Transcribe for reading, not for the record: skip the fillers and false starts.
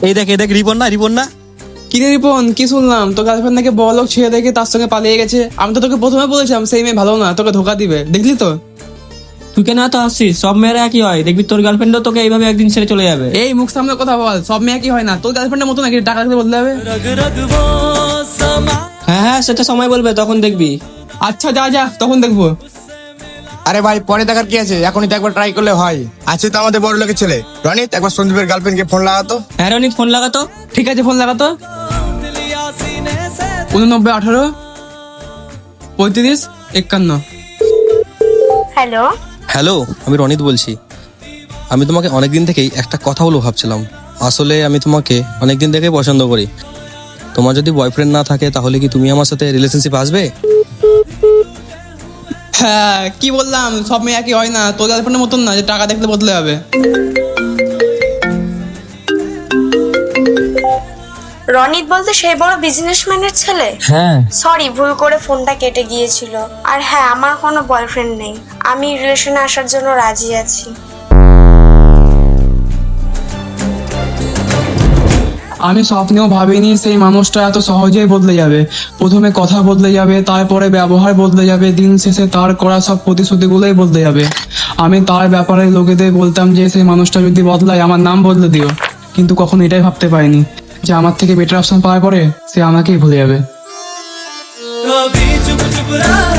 এই দেখ রিপন না। কি রে রিপন, কি শুনলাম তোর গার্লফ্রেন্ড নাকি বড়লোক ছেড়ে দেখে তার সঙ্গে পালিয়ে গেছে? আমি তো তোকে প্রথমে বলেছিলাম সেই মেয়ে ভালো না, তোকে ধোকা দিবে, দেখলি তো? তুই কেন এত আসছিস? সব মেয়েরা একই হয়, দেখবি তোর গার্লফ্রেন্ডও তোকে এইভাবে একদিন ছেড়ে চলে যাবে। এই মুখ সামনে কথা বল, সব মেয়ে কি হয় না? তোর গার্লফ্রেন্ডের মতো নাকি টাকা রাখতে বদলে যাবে? হ্যাঁ, সেটা সময় বলবে, তখন দেখবি। আচ্ছা যা তখন দেখবো। আরে ভাই, পরে দেখার কি আছে, এখনই তো একবার ট্রাই করলে হয়। আছে তো আমাদের বড় লোকের ছেলে রনিত, একবার সন্দীপের গার্লফ্রেন্ডকে ফোন লাগাতো। হ্যাঁ রনিত, ফোন লাগাতো। ঠিক আছে, ফোন লাগাতো। 89 18 35 51। হ্যালো, হ্যালো, আমি রনিত বলছি। আমি তোমাকে অনেকদিন থেকেই একটা কথা বলবো ভাবছিলাম। আসলে আমি তোমাকে অনেকদিন থেকেই পছন্দ করি। তোমার যদি বয়ফ্রেন্ড না থাকে তাহলে কি তুমি আমার সাথে রিলেশনশিপ আসবে? হ্যাঁ, কি বললাম, সব মেয়ে একই হয় না, তোর গার্লফ্রেন্ডের মতন না যে টাকা দেখলে বদলে যাবে। রনিত বলতে সেই বড় বিজনেসম্যানের ছেলে? হ্যাঁ। সরি, ভুল করে ফোনটা কেটে গিয়েছিল। আর হ্যাঁ, আমার কোনো বয়ফ্রেন্ড নেই, আমি রিলেশনে আসার জন্য রাজি আছি। আমি স্বপ্নেও ভাবিনি সেই মানুষটা এত সহজেই বদলে যাবে। প্রথমে কথা বদলে যাবে, তারপরে ব্যবহার বদলে যাবে, দিন শেষে তার করা সব প্রতিশ্রুতিগুলোই বদলে যাবে। আমি তার ব্যাপারে লোকেদের বলতাম যে সেই মানুষটা যদি বদলায় আমার নাম বদলে দিও, কিন্তু কখনো এটাই ভাবতে পারিনি যে আমার থেকে বেটার অপশন পাওয়ার পরে সে আমাকেই ভুলে যাবে। कभी चुप चुप रहे